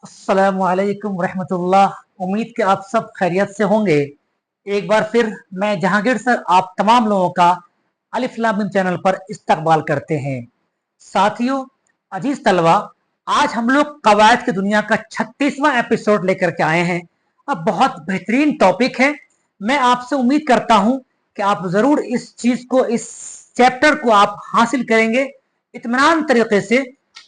अस्सलामुअलैकुम रहमतुल्लाह। उम्मीद कि आप सब खैरियत से होंगे। एक बार फिर मैं जहांगीर सर आप तमाम लोगों का अलिफ लाम मीम चैनल पर इस्तकबाल करते हैं। साथियों, अजीज तलवा, आज हम लोग कवायद की दुनिया का 36वां एपिसोड लेकर के आए हैं। अब बहुत बेहतरीन टॉपिक है। मैं आपसे उम्मीद करता हूं कि आप जरूर इस चीज को, इस चैप्टर को आप हासिल करेंगे इत्मीनान तरीके से।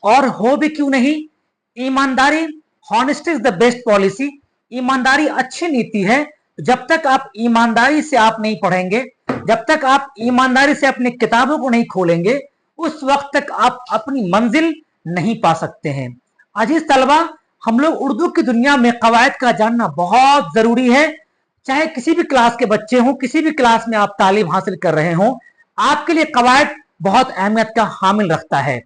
और हो भी क्यों नहीं, ईमानदारी, honesty is the best policy. ईमानदारी अच्छी नीति है। जब तक आप ईमानदारी से आप नहीं पढ़ेंगे, जब तक आप ईमानदारी से अपनी किताबों को नहीं खोलेंगे, उस वक्त तक आप अपनी मंजिल नहीं पा सकते हैं। अजीज तलबा, हम लोग उर्दू की दुनिया में कवायद का जानना बहुत जरूरी है। चाहे किसी भी क्लास के बच्चे हों, किसी भी क्लास में आप तालीम हासिल कर रहे हों, आपके लिए कवायद बहुत अहमियत का हामिल रखता है।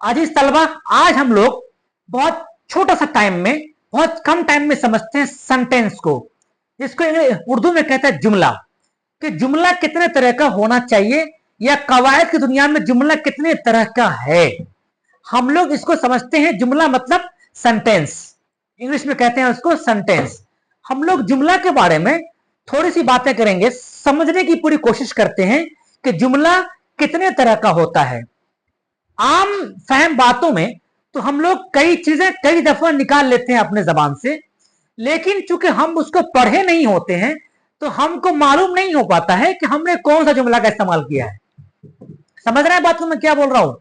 अजीज तलबा, आज हम लोग बहुत छोटा सा टाइम में, बहुत कम टाइम में समझते हैं सेंटेंस को, जिसको उर्दू में कहते हैं जुमला। कि जुमला कितने तरह का होना चाहिए, या कवायद की दुनिया में जुमला कितने तरह का है। हम लोग इसको समझते हैं जुमला मतलब सेंटेंस, इंग्लिश में कहते हैं उसको सेंटेंस। हम लोग जुमला के बारे में थोड़ी सी बातें करेंगे, समझने की पूरी कोशिश करते हैं कि जुमला कितने तरह का होता है। आम फहम बातों में तो हम लोग कई चीजें कई दफा निकाल लेते हैं अपने जबान से, लेकिन चूंकि हम उसको पढ़े नहीं होते हैं तो हमको मालूम नहीं हो पाता है कि हमने कौन सा जुमला का इस्तेमाल किया है। समझ रहे हैं बात को मैं क्या बोल रहा हूं?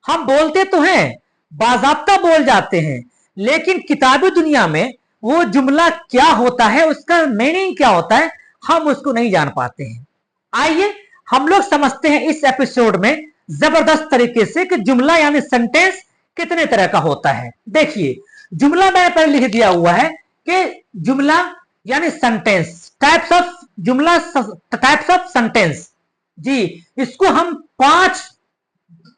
हम बोलते तो हैं, बाजाब्ता बोल जाते हैं, लेकिन किताबी दुनिया में वो जुमला क्या होता है, उसका मीनिंग क्या होता है, हम उसको नहीं जान पाते हैं। आइए हम लोग समझते हैं इस एपिसोड में जबरदस्त तरीके से कि जुमला यानी सेंटेंस कितने तरह का होता है। देखिए, जुमला मैंने पहले लिख दिया हुआ है कि जुमला यानी सेंटेंस, टाइप्स ऑफ जुमला, टाइप्स ऑफ सेंटेंस। जी, इसको हम 5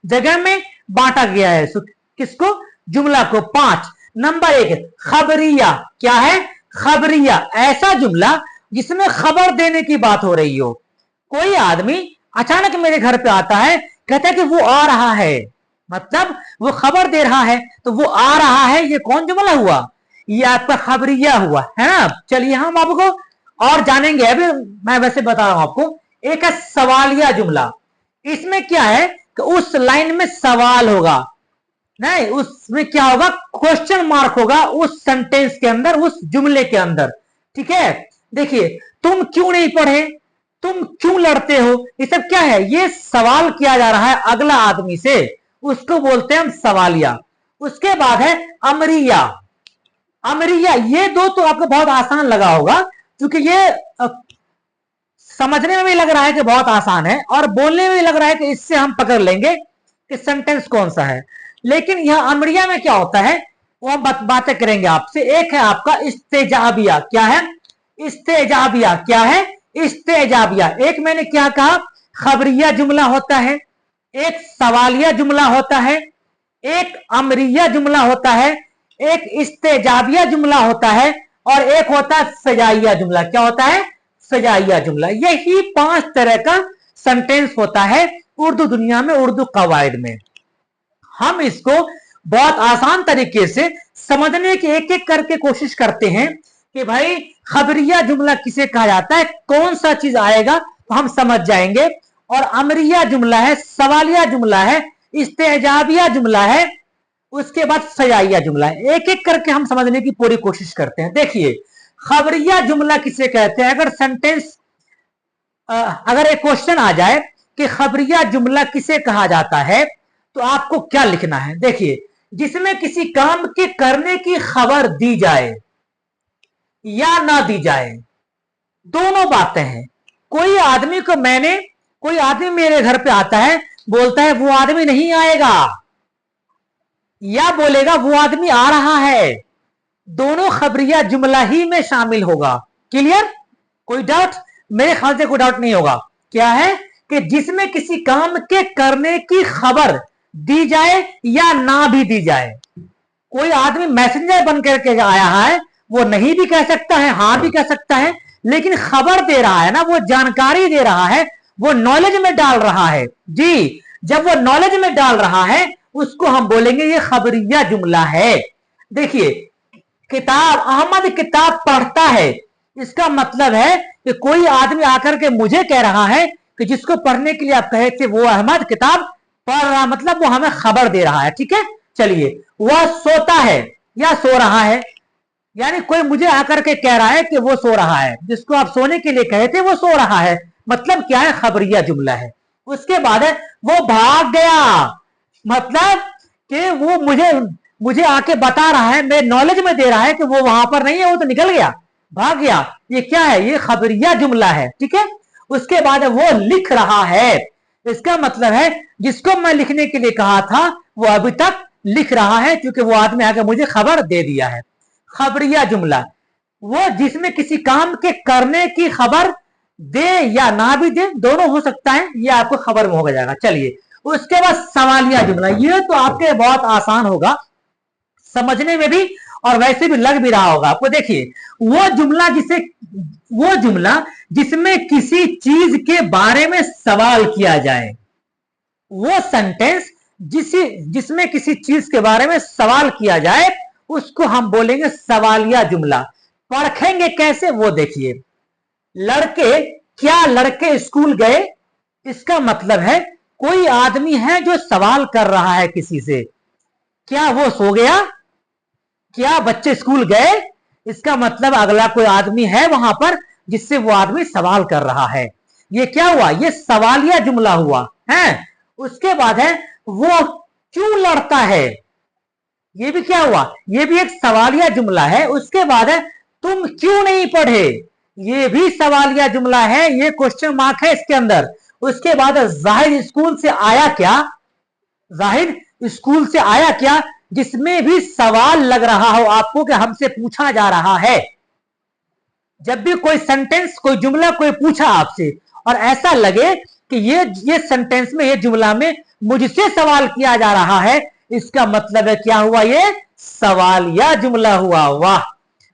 जगह में बांटा गया है। किसको? जुमला को 5। नंबर 1, खबरिया। क्या है? खबरिया, ऐसा जुमला जिसमें खबर देने की बात हो रही हो। कोई आदमी अचानक मेरे घर पे आता है, कहता है कि वो आ रहा है, मतलब वो खबर दे रहा है, तो वो आ रहा है, ये कौन जुमला हुआ? ये आपका खबरिया हुआ है ना। चलिए हम आपको और जानेंगे। अभी मैं वैसे बता रहा हूं आपको। एक है सवालिया जुमला। इसमें क्या है कि उस लाइन में सवाल होगा, नहीं उसमें क्या होगा, क्वेश्चन मार्क होगा उस सेंटेंस के अंदर, उस जुमले के अंदर। ठीक है, देखिए, तुम क्यों नहीं पढ़े, तुम क्यों लड़ते हो, ये सब क्या है? ये सवाल किया जा रहा है अगला आदमी से, उसको बोलते हैं हम सवालिया। उसके बाद है अमरिया। अमरिया, ये दो तो आपको बहुत आसान लगा होगा, क्योंकि ये समझने में भी लग रहा है कि बहुत आसान है, और बोलने में भी लग रहा है कि इससे हम पकड़ लेंगे कि सेंटेंस कौन सा है। लेकिन यह अमरिया में क्या होता है, वो हम बातें करेंगे आपसे। एक है आपका इस्तेजाबिया। क्या है? इस्तेजाबिया। क्या है? इस्तेजाबिया। एक मैंने क्या कहा, खबरिया जुमला होता है, एक सवालिया जुमला होता है, एक अमरिया जुमला होता है, एक इस्तेजाबिया जुमला होता है, और एक होता है सजाइया जुमला। क्या होता है? सजाइया जुमला। यही 5 तरह का सेंटेंस होता है उर्दू दुनिया में, उर्दू कवायद में। हम इसको बहुत आसान तरीके से समझने की एक एक करके कोशिश करते हैं कि भाई खबरिया जुमला किसे कहा जाता है, कौन सा चीज आएगा तो हम समझ जाएंगे। और अमरिया जुमला है, सवालिया जुमला है, इस्तेजाबिया जुमला है, उसके बाद सजाइया जुमला है। एक एक करके हम समझने की पूरी कोशिश करते हैं। देखिए, खबरिया जुमला किसे कहते हैं? अगर सेंटेंस, अगर एक क्वेश्चन आ जाए कि खबरिया जुमला किसे कहा जाता है, तो आपको क्या लिखना है? देखिए, जिसमें किसी काम के करने की खबर दी जाए या ना दी जाए, दोनों बातें हैं। कोई आदमी को मैंने, कोई आदमी मेरे घर पे आता है, बोलता है वो आदमी नहीं आएगा, या बोलेगा वो आदमी आ रहा है, दोनों खबरिया जुमला ही में शामिल होगा। क्लियर? कोई डाउट? मेरे ख्याल से कोई डाउट नहीं होगा। क्या है कि जिसमें किसी काम के करने की खबर दी जाए या ना भी दी जाए। कोई आदमी मैसेंजर बन करके आया है, वो नहीं भी कह सकता है, हाँ भी कह सकता है, लेकिन खबर दे रहा है ना, वो जानकारी दे रहा है, वो नॉलेज में डाल रहा है। जी, जब वो नॉलेज में डाल रहा है, उसको हम बोलेंगे ये खबरिया जुमला है। देखिए, किताब, अहमद किताब पढ़ता है, इसका मतलब है कि कोई आदमी आकर के मुझे कह रहा है कि जिसको पढ़ने के लिए आप कहे थे वो अहमद किताब पढ़ रहा, मतलब वो हमें खबर दे रहा है। ठीक है, चलिए, वह सोता है या सो रहा है, यानी कोई मुझे आकर के कह रहा है कि वो सो रहा है, जिसको आप सोने के लिए कहे थे वो सो रहा है, मतलब क्या है, खबरिया जुमला है। उसके बाद है वो भाग गया, मतलब कि वो मुझे आके बता रहा है, मेरे नॉलेज में दे रहा है कि वो वहां पर नहीं है, वो तो निकल गया, भाग गया। ये क्या है, ये खबरिया जुमला है। ठीक है, उसके बाद वो लिख रहा है, इसका मतलब है जिसको मैं लिखने के लिए कहा था वो अभी तक लिख रहा है, क्योंकि वो आदमी आके मुझे खबर दे दिया है। खबरिया जुमला वो जिसमें किसी काम के करने की खबर दे या ना भी दे, दोनों हो सकता है, ये आपको खबर में हो जाएगा। चलिए, उसके बाद सवालिया जुमला, ये तो आपके बहुत आसान होगा समझने में भी, और वैसे भी लग भी रहा होगा आपको। देखिए, वो जुमला जिसमें किसी चीज के बारे में सवाल किया जाए, वो सेंटेंस जिसमें किसी चीज के बारे में सवाल किया जाए, उसको हम बोलेंगे सवालिया जुमला। परखेंगे कैसे, वो देखिए, क्या लड़के स्कूल गए, इसका मतलब है कोई आदमी है जो सवाल कर रहा है किसी से, क्या वो सो गया, क्या बच्चे स्कूल गए, इसका मतलब अगला कोई आदमी है वहां पर जिससे वो आदमी सवाल कर रहा है। ये क्या हुआ, ये सवालिया जुमला हुआ है। उसके बाद है वो क्यों लड़ता है, ये भी क्या हुआ, ये भी एक सवालिया जुमला है। उसके बाद है तुम क्यों नहीं पढ़े, ये भी सवालिया जुमला है, ये क्वेश्चन मार्क है इसके अंदर। उसके बाद जाहिद स्कूल से आया क्या, जाहिद स्कूल से आया क्या, जिसमें भी सवाल लग रहा हो आपको कि हमसे पूछा जा रहा है। जब भी कोई सेंटेंस, कोई जुमला कोई पूछा आपसे और ऐसा लगे कि ये सेंटेंस में, ये जुमला में मुझसे सवाल किया जा रहा है, इसका मतलब है क्या हुआ, ये सवालिया जुमला हुआ। वाह,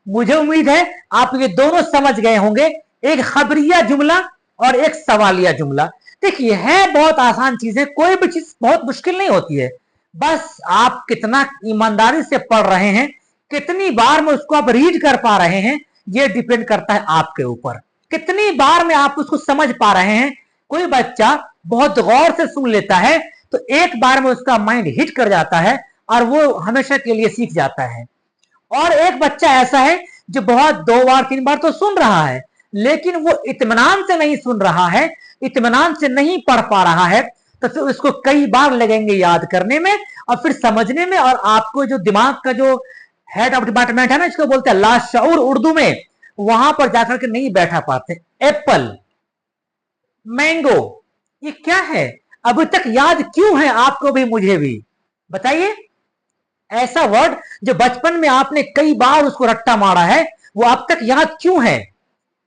मुझे उम्मीद है आप ये दोनों समझ गए होंगे, एक खबरिया जुमला और एक सवालिया जुमला। देखिए, है बहुत आसान चीजें, कोई भी चीज बहुत मुश्किल नहीं होती है, बस आप कितना ईमानदारी से पढ़ रहे हैं, कितनी बार में उसको आप रीड कर पा रहे हैं, ये डिपेंड करता है आपके ऊपर, कितनी बार में आप उसको समझ पा रहे हैं। कोई बच्चा बहुत गौर से सुन लेता है तो एक बार में उसका माइंड हिट कर जाता है और वो हमेशा के लिए सीख जाता है। और एक बच्चा ऐसा है जो बहुत 2 बार 3 बार तो सुन रहा है, लेकिन वो इत्मीनान से नहीं सुन रहा है, इत्मीनान से नहीं पढ़ पा रहा है, तो फिर उसको कई बार लगेंगे याद करने में और फिर समझने में। और आपको जो दिमाग का जो हेड ऑफ डिपार्टमेंट है ना, इसको बोलते हैं लाशऊर उर्दू में, वहां पर जाकर के नहीं बैठा पाते। एप्पल, मैंगो, ये क्या है, अभी तक याद क्यों है आपको भी मुझे भी, बताइए। ऐसा वर्ड जो बचपन में आपने कई बार उसको रट्टा मारा है, वो अब तक याद क्यों है,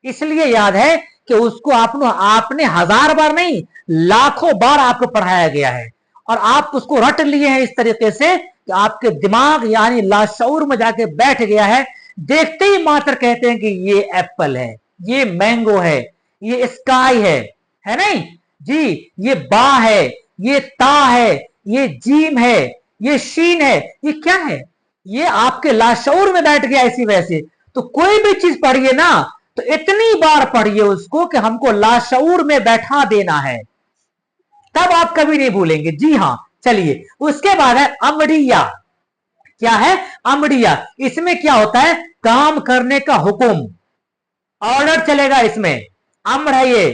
इसलिए याद है कि उसको आपने 1000 बार नहीं, लाखों बार आपको पढ़ाया गया है और आप उसको रट लिए हैं इस तरीके से कि आपके दिमाग यानी लाशऊर में जाके बैठ गया है। देखते ही मात्र कहते हैं कि ये एप्पल है, ये मैंगो है, ये स्काई है नहीं जी, ये बा है, ये ता है, ये जीम है, ये शीन है, ये क्या है, ये आपके लाशऊर में बैठ गया इसी वजह से। तो कोई भी चीज पढ़िए ना तो इतनी बार पढ़िए उसको कि हमको लाशऊर में बैठा देना है, तब आप कभी नहीं भूलेंगे। जी हां, चलिए, उसके बाद है अमड़िया। क्या है, अमड़िया, इसमें क्या होता है, काम करने का हुक्म, ऑर्डर चलेगा इसमें। अम्र है ये,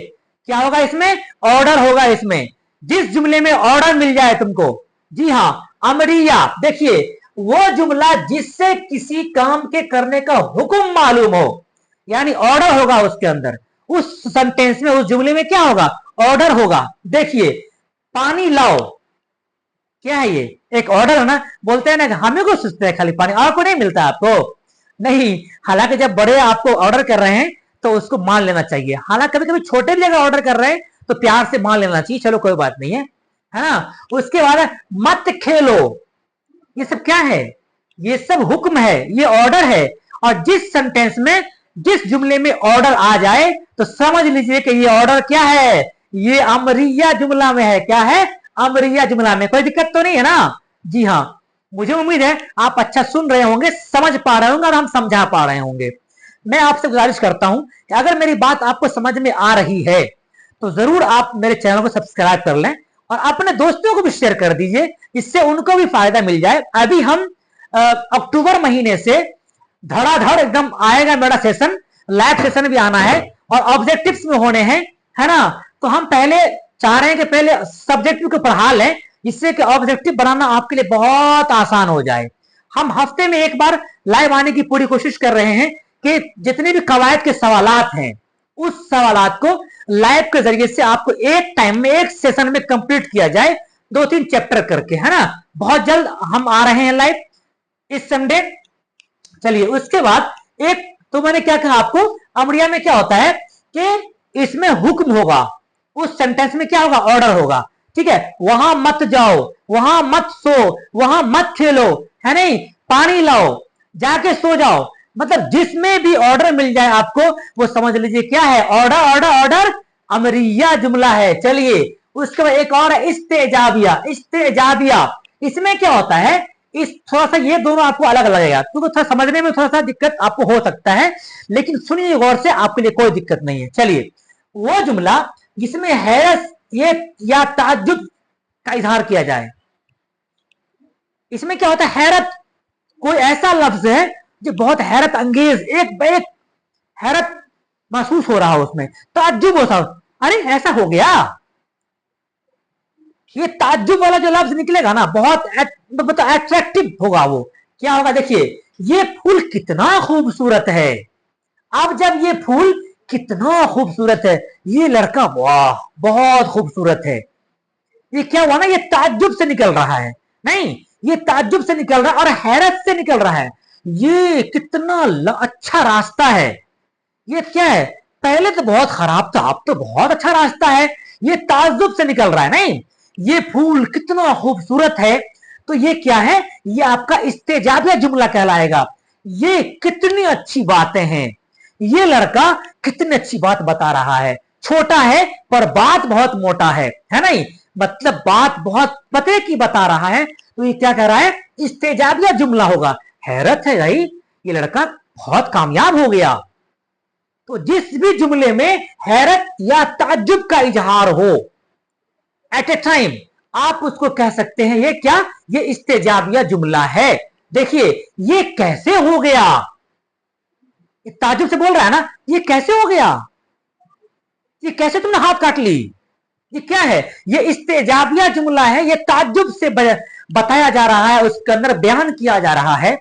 क्या होगा इसमें, ऑर्डर होगा इसमें, जिस जुमले में ऑर्डर मिल जाए तुमको। जी हां, अमरिया, देखिए, वो जुमला जिससे किसी काम के करने का हुक्म मालूम हो, यानी ऑर्डर होगा उसके अंदर, उस सेंटेंस में, उस जुमले में क्या होगा, ऑर्डर होगा। देखिए, पानी लाओ, क्या है ये, एक ऑर्डर है ना, बोलते हैं ना हमें को सोचते हैं खाली पानी, आपको नहीं मिलता आपको नहीं। हालांकि जब बड़े आपको ऑर्डर कर रहे हैं तो उसको मान लेना चाहिए, हालांकि कभी कभी छोटे भी जगह ऑर्डर कर रहे हैं तो प्यार से मान लेना चाहिए, चलो कोई बात नहीं है ना। उसके बाद मत खेलो, ये सब क्या है, ये सब हुक्म है, ये ऑर्डर है। और जिस सेंटेंस में, जिस जुमले में ऑर्डर आ जाए तो समझ लीजिए कि ये ऑर्डर क्या है, ये अमरिया जुमला में है। क्या है, अमरिया जुमला में, कोई दिक्कत तो नहीं है ना। जी हाँ, मुझे उम्मीद है आप अच्छा सुन रहे होंगे, समझ पा रहे होंगे और हम समझा पा रहे होंगे। मैं आपसे गुजारिश करता हूं कि अगर मेरी बात आपको समझ में आ रही है तो जरूर आप मेरे चैनल को सब्सक्राइब कर लें और अपने दोस्तों को भी शेयर कर दीजिए, इससे उनको भी फायदा मिल जाए। अभी हम अक्टूबर महीने से धड़ाधड़ एकदम आएगा मेरा सेशन, लाइव सेशन भी आना है और ऑब्जेक्टिव्स में होने हैं, है ना। तो हम पहले चाह रहे हैं कि पहले सब्जेक्टिव को पढ़ा लें, जिससे कि ऑब्जेक्टिव बनाना आपके लिए बहुत आसान हो जाए। हम हफ्ते में एक बार लाइव आने की पूरी कोशिश कर रहे हैं कि जितने भी कवायद के सवालात हैं उस सवालात को लाइव के जरिए से आपको एक टाइम में एक सेशन में कंप्लीट किया जाए, 2-3 चैप्टर करके, है ना। बहुत जल्द हम आ रहे हैं लाइव इस संडे। चलिए उसके बाद एक तो मैंने क्या कहा आपको, अमरिया में क्या होता है कि इसमें हुक्म होगा, उस सेंटेंस में क्या होगा, ऑर्डर होगा, ठीक है। वहां मत जाओ, वहां मत सो, वहां मत खेलो, है नहीं, पानी लाओ, जाके सो जाओ, मतलब जिसमें भी ऑर्डर मिल जाए आपको वो समझ लीजिए क्या है, ऑर्डर ऑर्डर ऑर्डर, अमरिया जुमला है। चलिए उसके बाद एक और है इस्तेजाबिया, इस्तेजाबिया। इसमें क्या होता है, इस थोड़ा सा ये दोनों आपको अलग लगेगा क्योंकि थोड़ा समझने में थोड़ा सा दिक्कत आपको हो सकता है, लेकिन सुनिए गौर से, आपके लिए कोई दिक्कत नहीं है। चलिए वो जुमला जिसमें हैरत ये या ताज्जुब का इजहार किया जाए, इसमें क्या होता है, हैरत, कोई ऐसा लफ्ज है जो बहुत हैरत अंगेज, एक हैरत महसूस हो रहा हो, उसमें ताज्जुब होता हो, अरे ऐसा हो गया, ये ताज्जुब वाला जो लफ्ज निकलेगा ना बहुत मतलब अट्रैक्टिव होगा। वो क्या होगा, देखिए ये फूल कितना खूबसूरत है। अब जब ये फूल कितना खूबसूरत है, ये लड़का वाह बहुत खूबसूरत है, ये क्या हुआ ना, ये ताज्जुब से निकल रहा है, नहीं ये ताज्जुब से निकल रहा है और हैरत से निकल रहा है। ये कितना अच्छा रास्ता है, ये क्या है, पहले तो बहुत खराब था, अब तो बहुत अच्छा रास्ता है, ये ताज्जुब से निकल रहा है। नहीं, ये फूल कितना खूबसूरत है, तो ये क्या है, ये आपका इस्तेजाबिया जुमला कहलाएगा। ये कितनी अच्छी बातें हैं, ये लड़का कितनी अच्छी बात बता रहा है, छोटा है पर बात बहुत मोटा है नहीं, मतलब बात बहुत पते की बता रहा है, तो ये क्या कह रहा है, इस्तेजाबिया जुमला होगा। हैरत है भाई, ये लड़का बहुत कामयाब हो गया। तो जिस भी जुमले में हैरत या ताज्जुब का इजहार हो एट ए टाइम, आप उसको कह सकते हैं ये क्या, ये इस्तेजाबिया जुमला है। देखिए ये कैसे हो गया, ताज्जुब से बोल रहा है ना, ये कैसे हो गया, ये कैसे तुमने हाथ काट ली, ये क्या है, ये इस्तेजाबिया जुमला है, ये ताज्जुब से बताया जा रहा है, उसके अंदर बयान किया जा रहा है।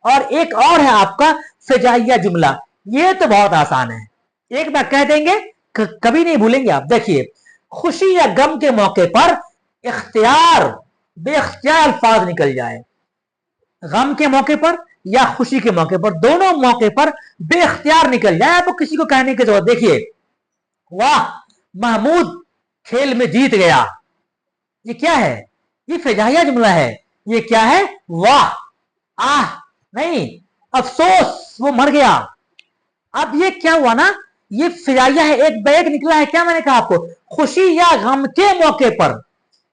और एक और है आपका फिजाइया जुमला, ये तो बहुत आसान है, एक बार कह देंगे कभी नहीं भूलेंगे आप। देखिए खुशी या गम के मौके पर इख्तियार बेख्तियार अल्फाज निकल जाए, गम के मौके पर या खुशी के मौके पर, दोनों मौके पर बेख्तियार निकल जाए, आपको किसी को कहने की जरूरत। देखिए वाह महमूद खेल में जीत गया, ये क्या है, ये फिजाइया जुमला है। ये क्या है, वाह, आह नहीं, अफसोस वो मर गया। अब ये क्या हुआ ना, ये फिजाइया है, एक बैग निकला है, क्या मैंने कहा आपको, खुशी या गम के मौके पर,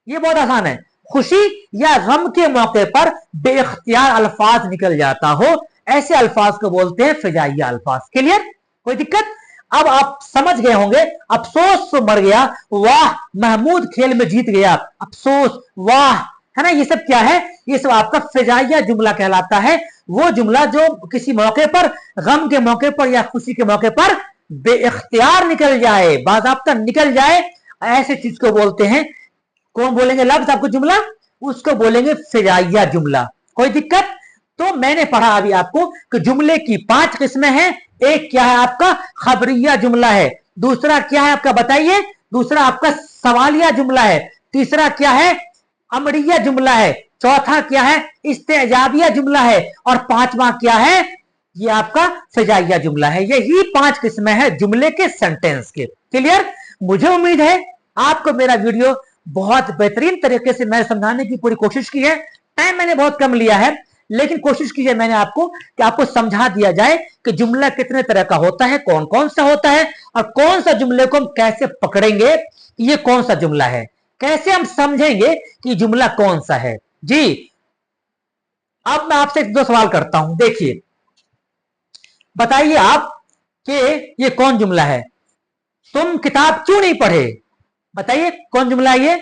ये बहुत आसान है, खुशी या गम के मौके पर बेख्तियार अल्फाज निकल जाता हो, ऐसे अल्फाज को बोलते हैं फिजाइया अल्फाज। क्लियर, कोई दिक्कत। अब आप समझ गए होंगे, अफसोस तो मर गया, वाह महमूद खेल में जीत गया, अफसोस वाह, है ना, ये सब क्या है, ये सब आपका फिजाइया जुमला कहलाता है। वो जुमला जो किसी मौके पर, गम के मौके पर या खुशी के मौके पर बेइख्तियार निकल जाए, बाज़ाब्ता निकल जाए, ऐसे चीज को बोलते हैं, कौन बोलेंगे लफ्ज आपको जुमला, उसको बोलेंगे फिजाइया जुमला। कोई दिक्कत। तो मैंने पढ़ा अभी आपको कि जुमले की 5 किस्में हैं। एक क्या है आपका खबरिया जुमला है, दूसरा क्या है आपका बताइए, दूसरा आपका सवालिया जुमला है, तीसरा क्या है अमरिया जुमला है, चौथा क्या है इस्तेजाबिया जुमला है, और पांचवा क्या है, ये आपका फिजाइया जुमला है। यही 5 किस्में हैं जुमले के सेंटेंस के। क्लियर। मुझे उम्मीद है आपको मेरा वीडियो बहुत बेहतरीन तरीके से मैं समझाने की पूरी कोशिश की है। टाइम मैंने बहुत कम लिया है, लेकिन कोशिश की है मैंने आपको कि आपको समझा दिया जाए कि जुमला कितने तरह का होता है, कौन कौन सा होता है, और कौन सा जुमले को हम कैसे पकड़ेंगे, ये कौन सा जुमला है, कैसे हम समझेंगे कि जुमला कौन सा है। जी अब मैं आपसे एक दो सवाल करता हूं, देखिए बताइए आप कि ये कौन जुमला है? तुम किताब क्यों नहीं पढ़े? बताइए कौन जुमला है ये?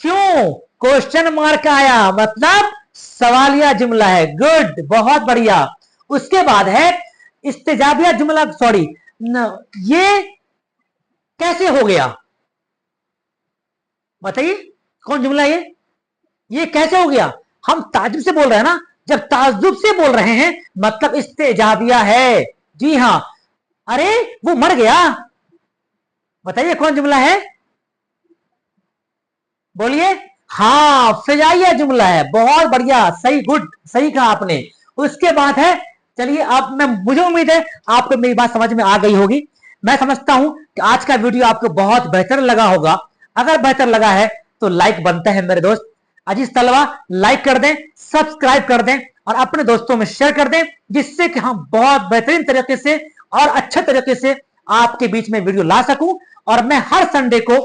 क्यों क्वेश्चन मार्क आया, मतलब सवालिया जुमला है। गुड, बहुत बढ़िया। उसके बाद है इस्तेजाबिया जुमला, सॉरी, ये कैसे हो गया? बताइए कौन जुमला है ये कैसे हो गया? हम ताजुब से बोल रहे हैं ना, जब ताजुब से बोल रहे हैं मतलब इस्तेजाबिया है। जी हां। अरे वो मर गया। बताइए कौन जुमला है? बोलिए। हाँ, फिजाइया जुमला है। बहुत बढ़िया, सही, गुड, सही कहा आपने। उसके बाद है, चलिए अब मैं, मुझे उम्मीद है आपको मेरी बात समझ में आ गई होगी। मैं समझता हूं कि आज का वीडियो आपको बहुत बेहतर लगा होगा। अगर बेहतर लगा है तो लाइक बनता है मेरे दोस्त अजीज तलवा, लाइक कर दें, सब्सक्राइब कर दें और अपने दोस्तों में शेयर कर दें, जिससे कि हम बहुत बेहतरीन तरीके से और अच्छे तरीके से आपके बीच में वीडियो ला सकूं। और मैं हर संडे को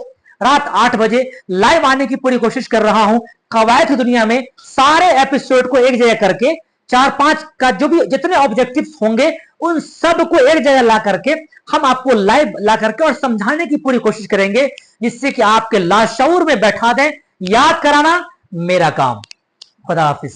रात 8 बजे लाइव आने की पूरी कोशिश कर रहा हूं। कवायद की दुनिया में सारे एपिसोड को एक जगह करके, 4-5 का जो भी जितने ऑब्जेक्टिव्स होंगे उन सब को एक जगह ला करके हम आपको लाइव ला करके और समझाने की पूरी कोशिश करेंगे, जिससे कि आपके लाशऊर में बैठा दें। याद कराना मेरा काम। खुदा हाफिज।